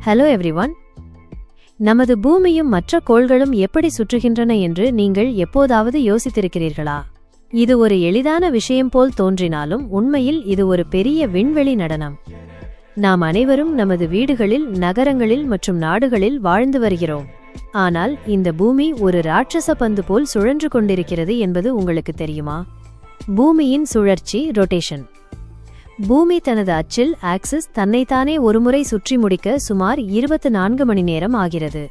Hello everyone. நமது பூமியும் மற்ற கோள்களும் எப்படி சுற்றுகின்றன என்று நீங்கள் எப்போதாவது யோசித்திருக்கிறீர்களா? இது ஒரு எளிதான விஷயம் போல் தோன்றினாலும் உண்மையில் இது ஒரு பெரிய விண்வெளி நடனம். நாம் அனைவரும் நமது வீடுகளில், நகரங்களில் மற்றும் நாடுகளில் வாழ்ந்து வருகிறோம். ஆனால் இந்த பூமி ஒரு ராட்சச பந்து போல் சுழன்று கொண்டிருக்கிறது என்பது உங்களுக்கு தெரியுமா? பூமியின் சுழற்சி, ரொட்டேஷன். பூமி தனது அச்சில், ஆக்சிஸ், தன்னைத்தானே ஒருமுறை சுற்றி முடிக்க சுமார் 24 மணி நேரம் ஆகிறது.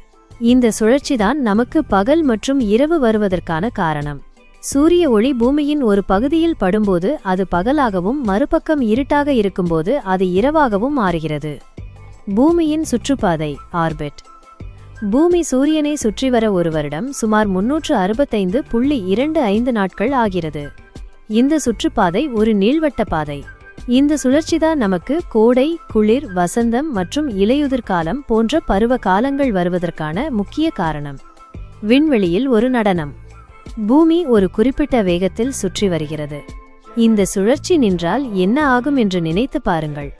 இந்த சுழற்சிதான் நமக்கு பகல் மற்றும் இரவு வருவதற்கான காரணம். சூரிய ஒளி பூமியின் ஒரு பகுதியில் படும்போது அது பகலாகவும் மறுபக்கம் இருட்டாக இருக்கும்போது அது இரவாகவும் மாறுகிறது. பூமியின் சுற்றுப்பாதை, ஆர்பிட். பூமி சூரியனை சுற்றி வர ஒரு வருடம் சுமார் 365.25 நாட்கள் ஆகிறது. இந்த சுற்றுப்பாதை ஒரு நீள்வட்ட பாதை. இந்த சுழற்சிதான் நமக்கு கோடை, குளிர், வசந்தம் மற்றும் இலையுதிர் காலம் போன்ற பருவ காலங்கள் வருவதற்கான முக்கிய காரணம். விண்வெளியில் ஒரு நடனம். பூமி ஒரு குறிப்பிட்ட வேகத்தில் சுற்றி வருகிறது. இந்த சுழற்சி நின்றால் என்ன ஆகும் என்று நினைத்து பாருங்கள்.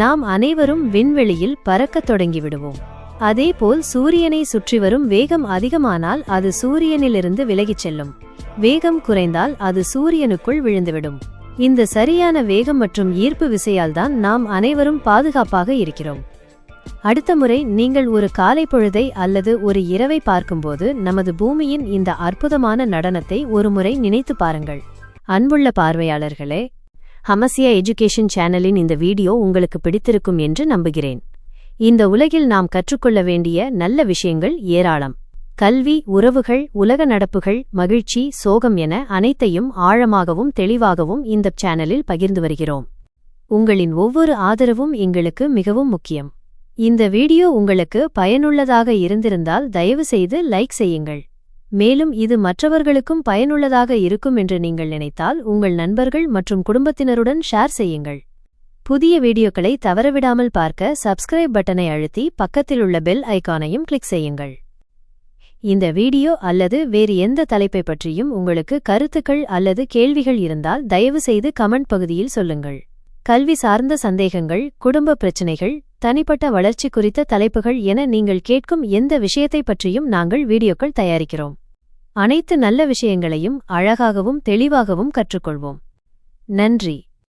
நாம் அனைவரும் விண்வெளியில் பறக்கத் தொடங்கிவிடுவோம். அதேபோல் சூரியனை சுற்றி வரும் வேகம் அதிகமானால் அது சூரியனிலிருந்து விலகிச் செல்லும். வேகம் குறைந்தால் அது சூரியனுக்குள் விழுந்துவிடும். இந்த சரியான வேகம் மற்றும் ஈர்ப்பு விசையால் தான் நாம் அனைவரும் பாதுகாப்பாக இருக்கிறோம். அடுத்த முறை நீங்கள் ஒரு காலை பொழுதை அல்லது ஒரு இரவை பார்க்கும்போது நமது பூமியின் இந்த அற்புதமான நடனத்தை ஒருமுறை நினைத்து பாருங்கள். அன்புள்ள பார்வையாளர்களே, ஹமசியா எஜுகேஷன் சேனலின் இந்த வீடியோ உங்களுக்கு பிடித்திருக்கும் என்று நம்புகிறேன். இந்த உலகில் நாம் கற்றுக்கொள்ள வேண்டிய நல்ல விஷயங்கள் ஏராளம். கல்வி, உறவுகள், உலக நடப்புகள், மகிழ்ச்சி, சோகம் என அனைத்தையும் ஆழமாகவும் தெளிவாகவும் இந்த சேனலில் பகிர்ந்து வருகிறோம். உங்களின் ஒவ்வொரு ஆதரவும் எங்களுக்கு மிகவும் முக்கியம். இந்த வீடியோ உங்களுக்கு பயனுள்ளதாக இருந்திருந்தால் தயவு செய்து லைக் செய்யுங்கள். மேலும் இது மற்றவர்களுக்கும் பயனுள்ளதாக இருக்கும் என்று நீங்கள் நினைத்தால் உங்கள் நண்பர்கள் மற்றும் குடும்பத்தினருடன் ஷேர் செய்யுங்கள். புதிய வீடியோக்களை தவறவிடாமல் பார்க்க சப்ஸ்கிரைப் பட்டனை அழுத்தி பக்கத்தில் உள்ள பெல் ஐகானையும் கிளிக் செய்யுங்கள். இந்த வீடியோ அல்லது வேறு எந்த தலைப்பை பற்றியும் உங்களுக்கு கருத்துக்கள் அல்லது கேள்விகள் இருந்தால் தயவு செய்து கமெண்ட் பகுதியில் சொல்லுங்கள். கல்வி சார்ந்த சந்தேகங்கள், குடும்ப பிரச்சினைகள், தனிப்பட்ட வளர்ச்சி குறித்த தலைப்புகள் என நீங்கள் கேட்கும் எந்த விஷயத்தை பற்றியும் நாங்கள் வீடியோக்கள் தயாரிக்கிறோம். அனைத்து நல்ல விஷயங்களையும் அழகாகவும் தெளிவாகவும் கற்றுக்கொள்வோம். நன்றி.